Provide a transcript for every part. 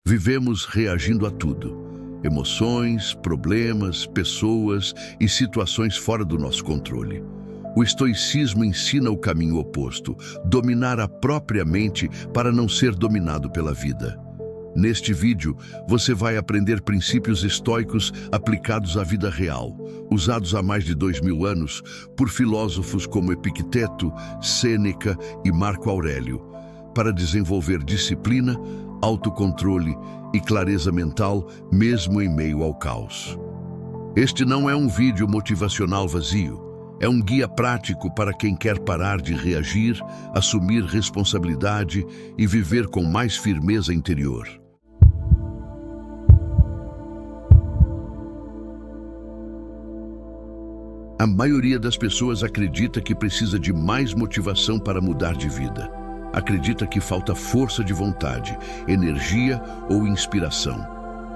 Vivemos reagindo a tudo. Emoções, problemas, pessoas e situações fora do nosso controle. O estoicismo ensina o caminho oposto, dominar a própria mente para não ser dominado pela vida. Neste vídeo, você vai aprender princípios estoicos aplicados à vida real, usados há mais de 2000 anos por filósofos como Epicteto, Sêneca e Marco Aurélio, para desenvolver disciplina, autocontrole e clareza mental, mesmo em meio ao caos. Este não é um vídeo motivacional vazio. É um guia prático para quem quer parar de reagir, assumir responsabilidade e viver com mais firmeza interior. A maioria das pessoas acredita que precisa de mais motivação para mudar de vida. Acredita que falta força de vontade, energia ou inspiração.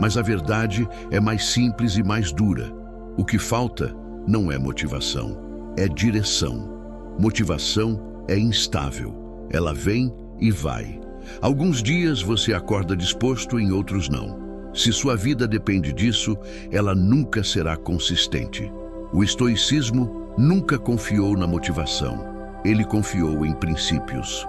Mas a verdade é mais simples e mais dura. O que falta não é motivação, é direção. Motivação é instável. Ela vem e vai. Alguns dias você acorda disposto, em outros não. Se sua vida depende disso, ela nunca será consistente. O estoicismo nunca confiou na motivação. Ele confiou em princípios.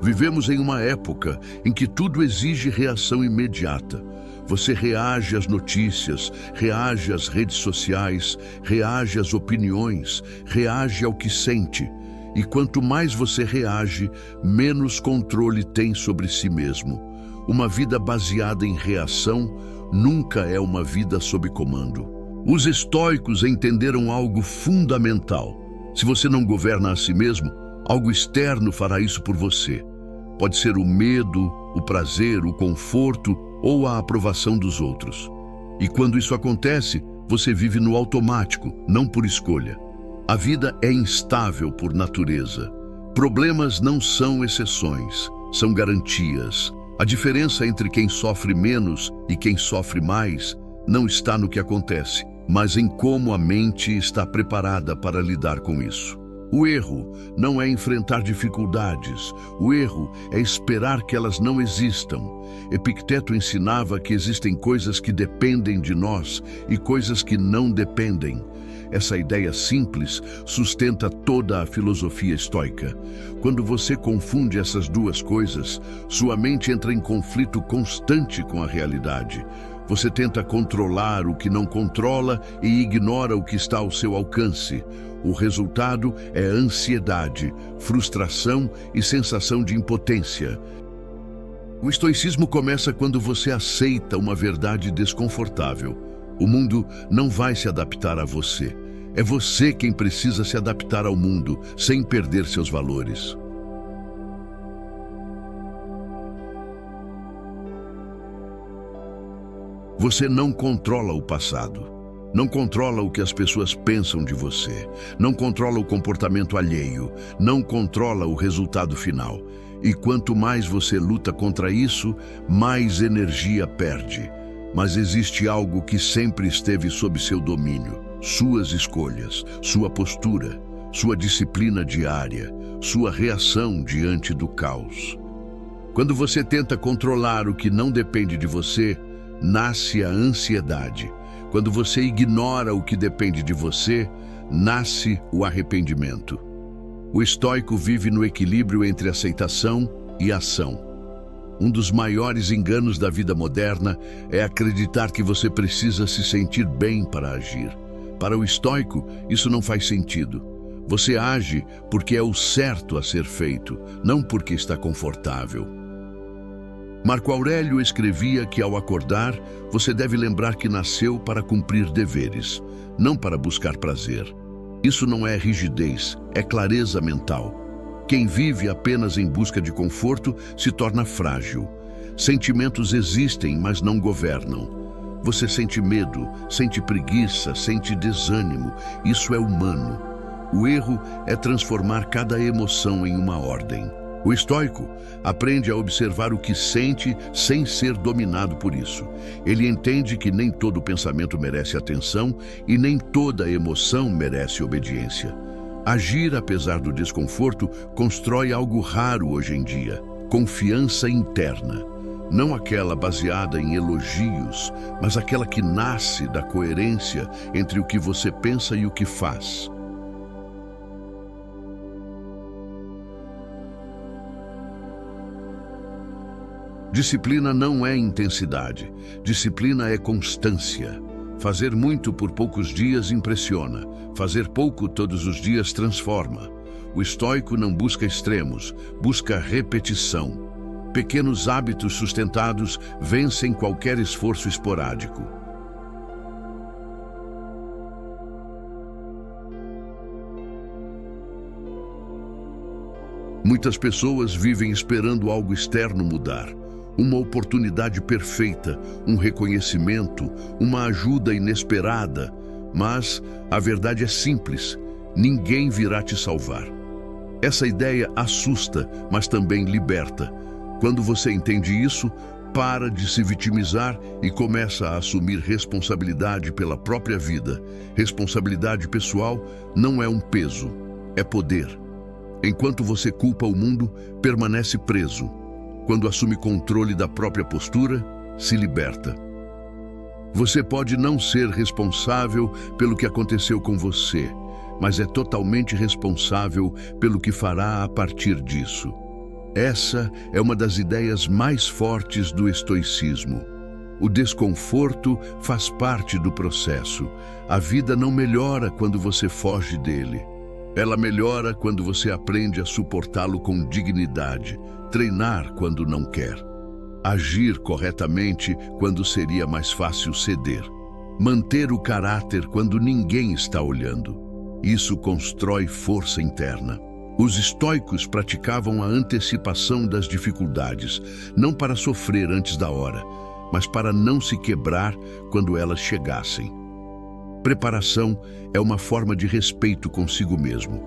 Vivemos em uma época em que tudo exige reação imediata. Você reage às notícias, reage às redes sociais, reage às opiniões, reage ao que sente. E quanto mais você reage, menos controle tem sobre si mesmo. Uma vida baseada em reação nunca é uma vida sob comando. Os estoicos entenderam algo fundamental. Se você não governa a si mesmo, algo externo fará isso por você. Pode ser o medo, o prazer, o conforto ou a aprovação dos outros. E quando isso acontece, você vive no automático, não por escolha. A vida é instável por natureza. Problemas não são exceções, são garantias. A diferença entre quem sofre menos e quem sofre mais não está no que acontece, mas em como a mente está preparada para lidar com isso. O erro não é enfrentar dificuldades, o erro é esperar que elas não existam. Epicteto ensinava que existem coisas que dependem de nós e coisas que não dependem. Essa ideia simples sustenta toda a filosofia estoica. Quando você confunde essas duas coisas, sua mente entra em conflito constante com a realidade. Você tenta controlar o que não controla e ignora o que está ao seu alcance. O resultado é ansiedade, frustração e sensação de impotência. O estoicismo começa quando você aceita uma verdade desconfortável. O mundo não vai se adaptar a você. É você quem precisa se adaptar ao mundo, sem perder seus valores. Você não controla o passado. Não controla o que as pessoas pensam de você. Não controla o comportamento alheio. Não controla o resultado final. E quanto mais você luta contra isso, mais energia perde. Mas existe algo que sempre esteve sob seu domínio: suas escolhas, sua postura, sua disciplina diária, sua reação diante do caos. Quando você tenta controlar o que não depende de você, nasce a ansiedade. Quando você ignora o que depende de você, nasce o arrependimento. O estoico vive no equilíbrio entre aceitação e ação. Um dos maiores enganos da vida moderna é acreditar que você precisa se sentir bem para agir. Para o estoico, isso não faz sentido. Você age porque é o certo a ser feito, não porque está confortável. Marco Aurélio escrevia que, ao acordar, você deve lembrar que nasceu para cumprir deveres, não para buscar prazer. Isso não é rigidez, é clareza mental. Quem vive apenas em busca de conforto se torna frágil. Sentimentos existem, mas não governam. Você sente medo, sente preguiça, sente desânimo. Isso é humano. O erro é transformar cada emoção em uma ordem. O estoico aprende a observar o que sente sem ser dominado por isso. Ele entende que nem todo pensamento merece atenção e nem toda emoção merece obediência. Agir apesar do desconforto constrói algo raro hoje em dia: confiança interna. Não aquela baseada em elogios, mas aquela que nasce da coerência entre o que você pensa e o que faz. Disciplina não é intensidade. Disciplina é constância. Fazer muito por poucos dias impressiona. Fazer pouco todos os dias transforma. O estoico não busca extremos, busca repetição. Pequenos hábitos sustentados vencem qualquer esforço esporádico. Muitas pessoas vivem esperando algo externo mudar. Uma oportunidade perfeita, um reconhecimento, uma ajuda inesperada. Mas a verdade é simples: ninguém virá te salvar. Essa ideia assusta, mas também liberta. Quando você entende isso, para de se vitimizar e começa a assumir responsabilidade pela própria vida. Responsabilidade pessoal não é um peso, é poder. Enquanto você culpa o mundo, permanece preso. Quando assume controle da própria postura, se liberta. Você pode não ser responsável pelo que aconteceu com você, mas é totalmente responsável pelo que fará a partir disso. Essa é uma das ideias mais fortes do estoicismo. O desconforto faz parte do processo. A vida não melhora quando você foge dele. Ela melhora quando você aprende a suportá-lo com dignidade, treinar quando não quer, agir corretamente quando seria mais fácil ceder, manter o caráter quando ninguém está olhando. Isso constrói força interna. Os estoicos praticavam a antecipação das dificuldades, não para sofrer antes da hora, mas para não se quebrar quando elas chegassem. Preparação é uma forma de respeito consigo mesmo.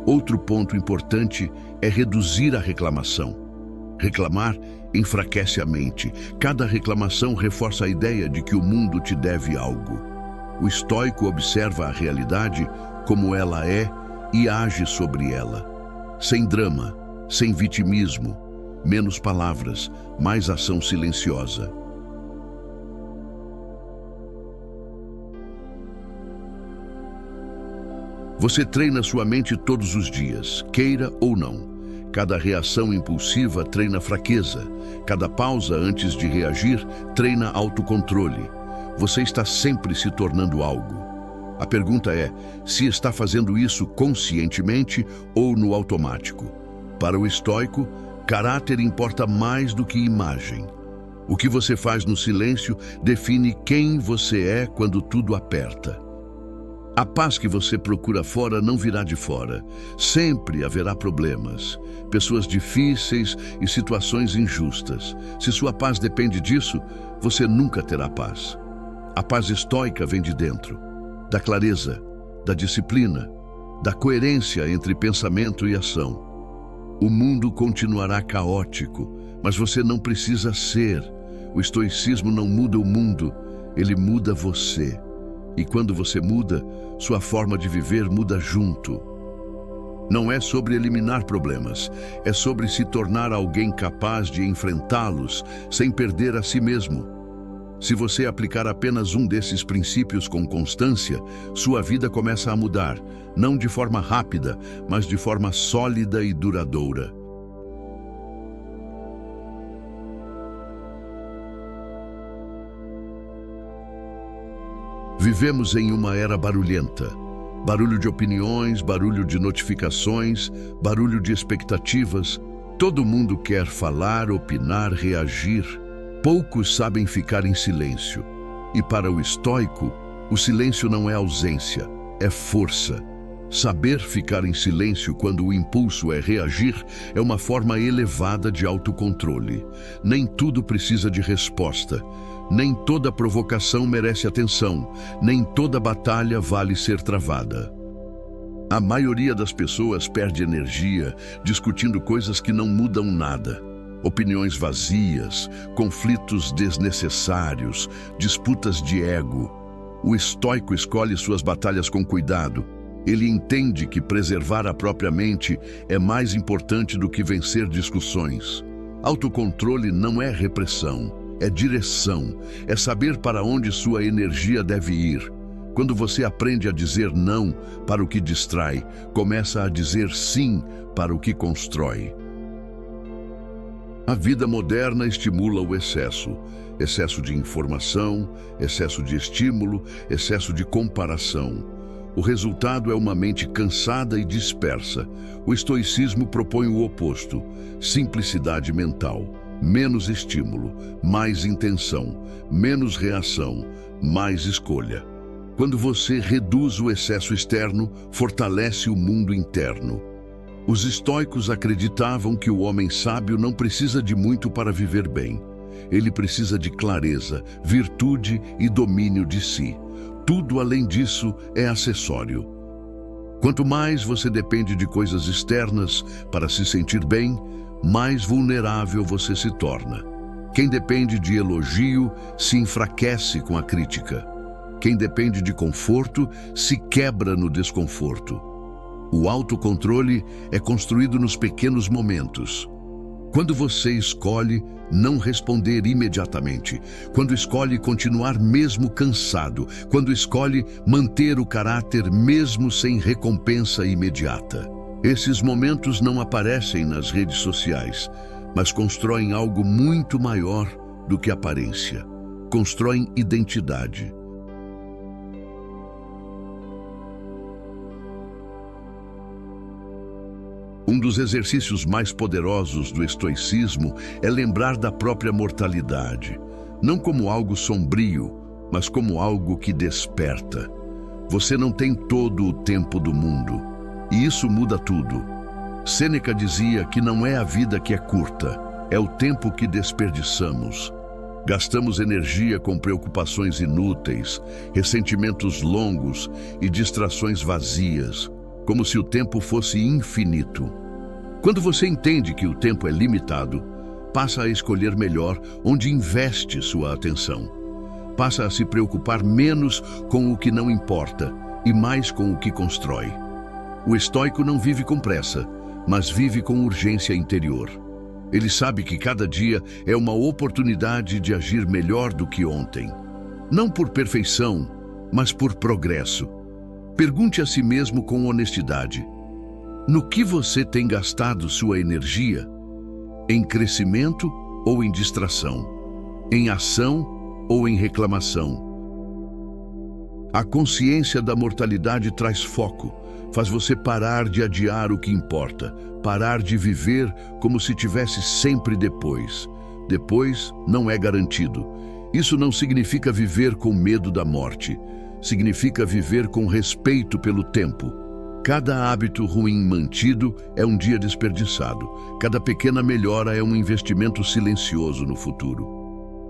Outro ponto importante é reduzir a reclamação. Reclamar enfraquece a mente. Cada reclamação reforça a ideia de que o mundo te deve algo. O estoico observa a realidade como ela é e age sobre ela. Sem drama, sem vitimismo, menos palavras, mais ação silenciosa. Você treina sua mente todos os dias, queira ou não. Cada reação impulsiva treina fraqueza. Cada pausa antes de reagir treina autocontrole. Você está sempre se tornando algo. A pergunta é se está fazendo isso conscientemente ou no automático. Para o estoico, caráter importa mais do que imagem. O que você faz no silêncio define quem você é quando tudo aperta. A paz que você procura fora não virá de fora. Sempre haverá problemas, pessoas difíceis e situações injustas. Se sua paz depende disso, você nunca terá paz. A paz estoica vem de dentro, da clareza, da disciplina, da coerência entre pensamento e ação. O mundo continuará caótico, mas você não precisa ser. O estoicismo não muda o mundo, ele muda você. E quando você muda, sua forma de viver muda junto. Não é sobre eliminar problemas, é sobre se tornar alguém capaz de enfrentá-los sem perder a si mesmo. Se você aplicar apenas um desses princípios com constância, sua vida começa a mudar, não de forma rápida, mas de forma sólida e duradoura. Vivemos em uma era barulhenta. Barulho de opiniões, barulho de notificações, barulho de expectativas. Todo mundo quer falar, opinar, reagir. Poucos sabem ficar em silêncio. E para o estoico, o silêncio não é ausência, é força. Saber ficar em silêncio quando o impulso é reagir é uma forma elevada de autocontrole. Nem tudo precisa de resposta. Nem toda provocação merece atenção. Nem toda batalha vale ser travada. A maioria das pessoas perde energia discutindo coisas que não mudam nada. Opiniões vazias, conflitos desnecessários, disputas de ego. O estoico escolhe suas batalhas com cuidado. Ele entende que preservar a própria mente é mais importante do que vencer discussões. Autocontrole não é repressão, é direção, é saber para onde sua energia deve ir. Quando você aprende a dizer não para o que distrai, começa a dizer sim para o que constrói. A vida moderna estimula o excesso. Excesso de informação, excesso de estímulo, excesso de comparação. O resultado é uma mente cansada e dispersa. O estoicismo propõe o oposto: simplicidade mental, menos estímulo, mais intenção, menos reação, mais escolha. Quando você reduz o excesso externo, fortalece o mundo interno. Os estoicos acreditavam que o homem sábio não precisa de muito para viver bem. Ele precisa de clareza, virtude e domínio de si. Tudo além disso é acessório. Quanto mais você depende de coisas externas para se sentir bem, mais vulnerável você se torna. Quem depende de elogio se enfraquece com a crítica. Quem depende de conforto se quebra no desconforto. O autocontrole é construído nos pequenos momentos. Quando você escolhe não responder imediatamente, quando escolhe continuar mesmo cansado, quando escolhe manter o caráter mesmo sem recompensa imediata. Esses momentos não aparecem nas redes sociais, mas constroem algo muito maior do que aparência. Constroem identidade. Um dos exercícios mais poderosos do estoicismo é lembrar da própria mortalidade, não como algo sombrio, mas como algo que desperta. Você não tem todo o tempo do mundo, e isso muda tudo. Sêneca dizia que não é a vida que é curta, é o tempo que desperdiçamos. Gastamos energia com preocupações inúteis, ressentimentos longos e distrações vazias, como se o tempo fosse infinito. Quando você entende que o tempo é limitado, passa a escolher melhor onde investe sua atenção. Passa a se preocupar menos com o que não importa e mais com o que constrói. O estoico não vive com pressa, mas vive com urgência interior. Ele sabe que cada dia é uma oportunidade de agir melhor do que ontem. Não por perfeição, mas por progresso. Pergunte a si mesmo com honestidade: no que você tem gastado sua energia? Em crescimento ou em distração? Em ação ou em reclamação? A consciência da mortalidade traz foco, faz você parar de adiar o que importa, parar de viver como se tivesse sempre depois. Depois não é garantido. Isso não significa viver com medo da morte. Significa viver com respeito pelo tempo. Cada hábito ruim mantido é um dia desperdiçado. Cada pequena melhora é um investimento silencioso no futuro.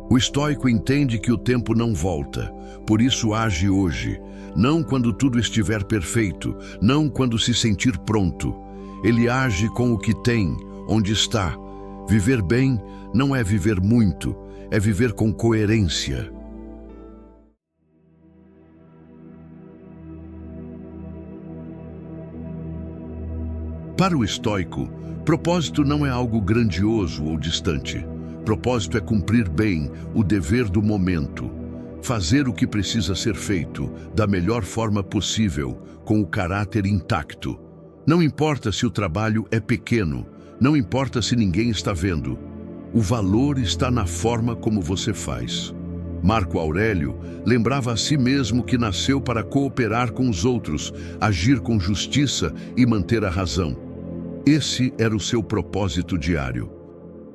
O estoico entende que o tempo não volta, por isso age hoje. Não quando tudo estiver perfeito, não quando se sentir pronto. Ele age com o que tem, onde está. Viver bem não é viver muito, é viver com coerência. Para o estoico, propósito não é algo grandioso ou distante. Propósito é cumprir bem o dever do momento. Fazer o que precisa ser feito da melhor forma possível, com o caráter intacto. Não importa se o trabalho é pequeno, não importa se ninguém está vendo. O valor está na forma como você faz. Marco Aurélio lembrava a si mesmo que nasceu para cooperar com os outros, agir com justiça e manter a razão. Esse era o seu propósito diário.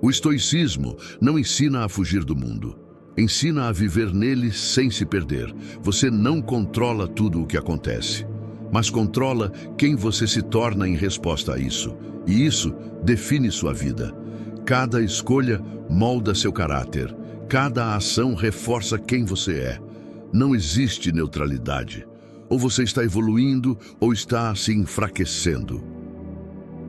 O estoicismo não ensina a fugir do mundo. Ensina a viver nele sem se perder. Você não controla tudo o que acontece, mas controla quem você se torna em resposta a isso. E isso define sua vida. Cada escolha molda seu caráter. Cada ação reforça quem você é. Não existe neutralidade. Ou você está evoluindo ou está se enfraquecendo.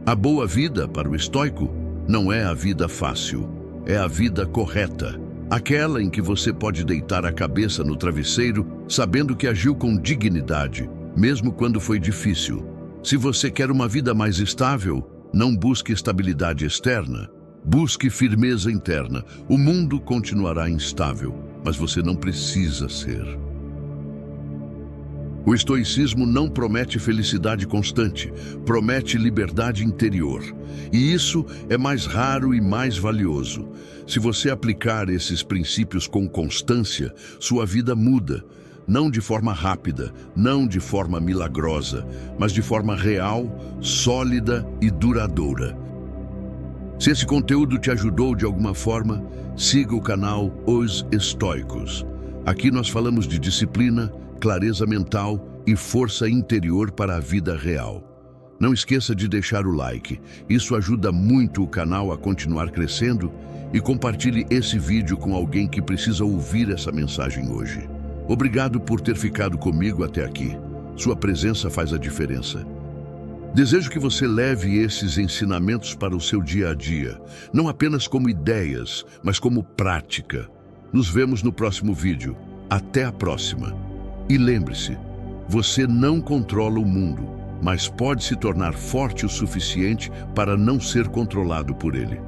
A boa vida, para o estoico, não é a vida fácil, é a vida correta. Aquela em que você pode deitar a cabeça no travesseiro, sabendo que agiu com dignidade, mesmo quando foi difícil. Se você quer uma vida mais estável, não busque estabilidade externa, Busque firmeza interna. O mundo continuará instável, mas você não precisa ser. O estoicismo não promete felicidade constante, promete liberdade interior. E isso é mais raro e mais valioso. Se você aplicar esses princípios com constância, sua vida muda. Não de forma rápida, não de forma milagrosa, mas de forma real, sólida e duradoura. Se esse conteúdo te ajudou de alguma forma, siga o canal Os Estoicos. Aqui nós falamos de disciplina, clareza mental e força interior para a vida real. Não esqueça de deixar o like, isso ajuda muito o canal a continuar crescendo, e compartilhe esse vídeo com alguém que precisa ouvir essa mensagem hoje. Obrigado por ter ficado comigo até aqui. Sua presença faz a diferença. Desejo que você leve esses ensinamentos para o seu dia a dia, não apenas como ideias, mas como prática. Nos vemos no próximo vídeo. Até a próxima. E lembre-se, você não controla o mundo, mas pode se tornar forte o suficiente para não ser controlado por ele.